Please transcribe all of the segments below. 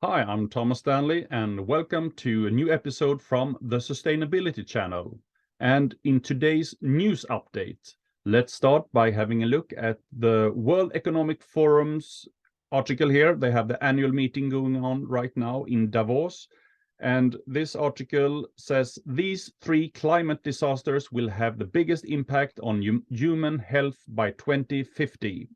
Hi, I'm Thomas Stanley, and welcome to a new episode from the Sustainability Channel. And in today's news update, let's start by having a look at the World Economic Forum's article here. They have the annual meeting going on right now in Davos. And this article says these three climate disasters will have the biggest impact on human health by 2050.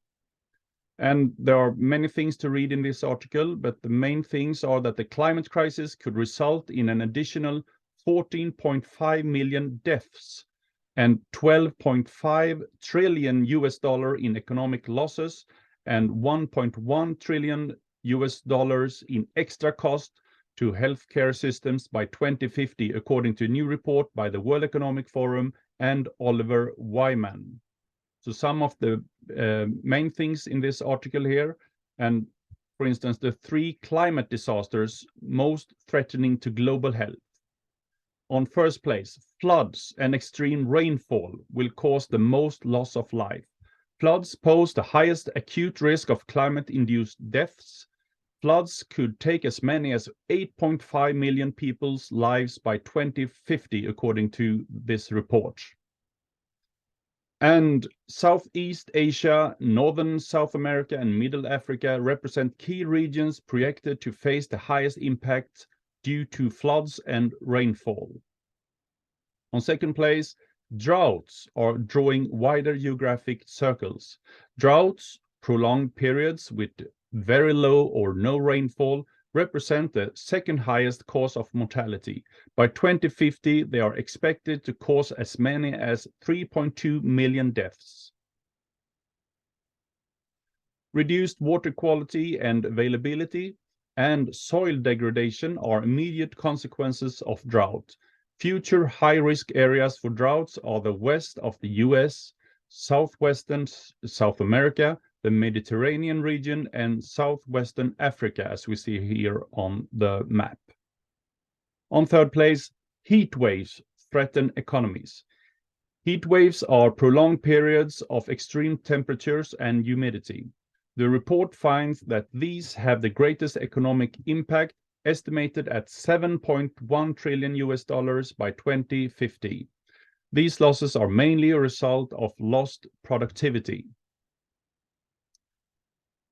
And there are many things to read in this article, but the main things are that the climate crisis could result in an additional 14.5 million deaths and 12.5 trillion US dollar in economic losses and 1.1 trillion US dollars in extra cost to healthcare systems by 2050, according to a new report by the World Economic Forum and Oliver Wyman. So some of the main things in this article here, and for instance, the three climate disasters most threatening to global health. On first place, floods and extreme rainfall will cause the most loss of life. Floods pose the highest acute risk of climate-induced deaths. Floods could take as many as 8.5 million people's lives by 2050, according to this report. And Southeast Asia, Northern South America, and Middle Africa represent key regions projected to face the highest impact due to floods and rainfall. On second place, droughts are drawing wider geographic circles. Droughts, prolonged periods with very low or no rainfall, represent the second highest cause of mortality. By 2050, they are expected to cause as many as 3.2 million deaths. Reduced water quality and availability and soil degradation are immediate consequences of drought. Future high-risk areas for droughts are the west of the US, southwestern South America, the Mediterranean region, and southwestern Africa, as we see here on the map. On third place, heat waves threaten economies. Heat waves are prolonged periods of extreme temperatures and humidity. The report finds that these have the greatest economic impact, estimated at 7.1 trillion US dollars by 2050. These losses are mainly a result of lost productivity.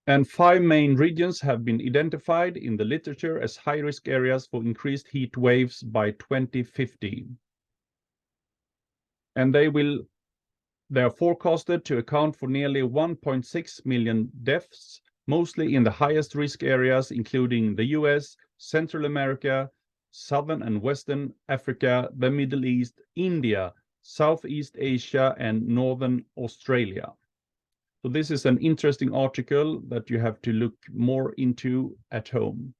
And 5 main regions have been identified in the literature as high-risk areas for increased heat waves by 2050. And they are forecasted to account for nearly 1.6 million deaths, mostly in the highest risk areas, including the US, Central America, Southern and Western Africa, the Middle East, India, Southeast Asia, and Northern Australia. So this is an interesting article that you have to look more into at home.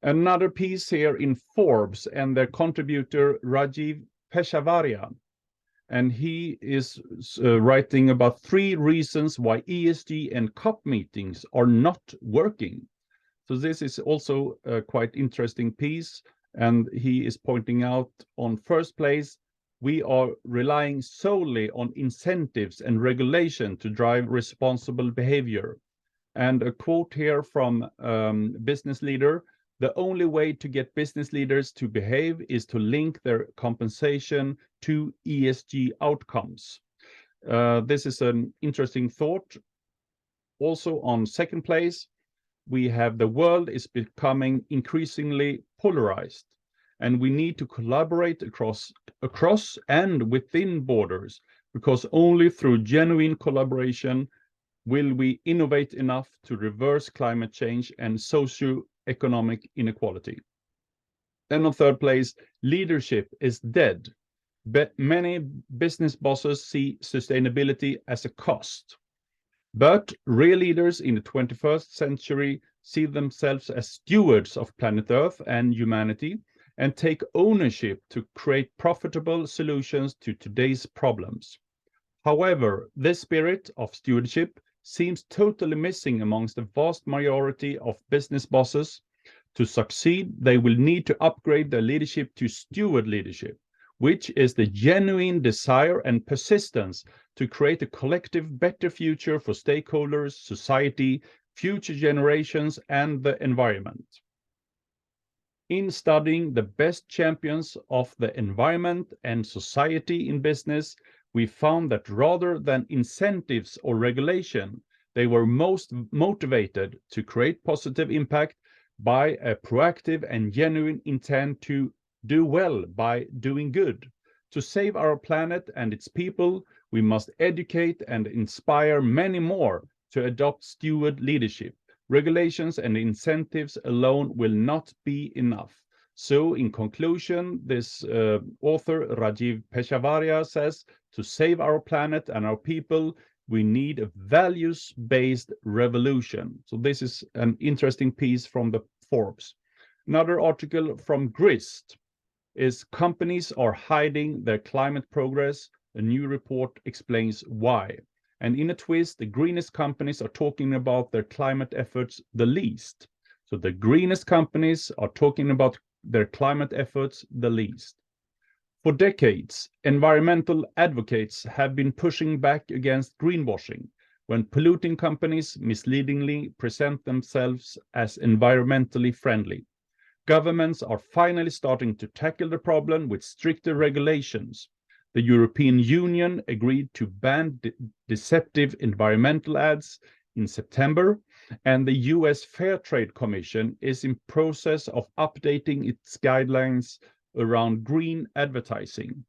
Another piece here in Forbes and their contributor Rajiv Peshavaria. And he is writing about 3 reasons why ESG and COP meetings are not working. So this is also a quite interesting piece. And he is pointing out on first place, we are relying solely on incentives and regulation to drive responsible behavior. And a quote here from business leader, the only way to get business leaders to behave is to link their compensation to ESG outcomes. This is an interesting thought. Also on second place, we have the world is becoming increasingly polarized. And we need to collaborate across and within borders, because only through genuine collaboration will we innovate enough to reverse climate change and socio-economic inequality. Then on third place, leadership is dead. But many business bosses see sustainability as a cost. But real leaders in the 21st century see themselves as stewards of planet Earth and humanity, and take ownership to create profitable solutions to today's problems. However, this spirit of stewardship seems totally missing amongst the vast majority of business bosses. To succeed, they will need to upgrade their leadership to steward leadership, which is the genuine desire and persistence to create a collective better future for stakeholders, society, future generations, and the environment. In studying the best champions of the environment and society in business, we found that rather than incentives or regulation, they were most motivated to create positive impact by a proactive and genuine intent to do well by doing good. To save our planet and its people, we must educate and inspire many more to adopt steward leadership. Regulations and incentives alone will not be enough. So in conclusion, this author, Rajiv Peshavaria, says, to save our planet and our people, we need a values-based revolution. So this is an interesting piece from the Forbes. Another article from Grist is companies are hiding their climate progress. A new report explains why. And in a twist, the greenest companies are talking about their climate efforts the least. So the greenest companies are talking about their climate efforts the least. For decades, environmental advocates have been pushing back against greenwashing, when polluting companies misleadingly present themselves as environmentally friendly. Governments are finally starting to tackle the problem with stricter regulations. The European Union agreed to ban deceptive environmental ads in September, and the US Fair Trade Commission is in process of updating its guidelines around green advertising.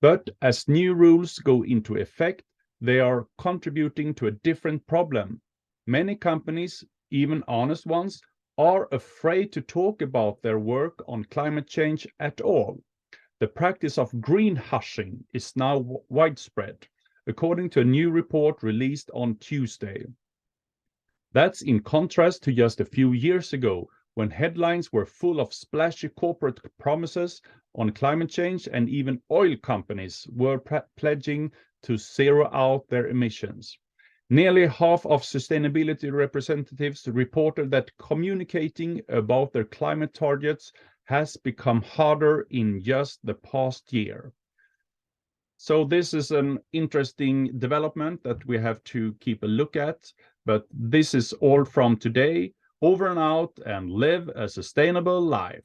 But as new rules go into effect, they are contributing to a different problem. Many companies, even honest ones, are afraid to talk about their work on climate change at all. The practice of greenhushing is now widespread, according to a new report released on Tuesday. That's in contrast to just a few years ago, when headlines were full of splashy corporate promises on climate change, and even oil companies were pledging to zero out their emissions. Nearly half of sustainability representatives reported that communicating about their climate targets has become harder in just the past year. So this is an interesting development that we have to keep a look at, but this is all from today. Over and out, and live a sustainable life.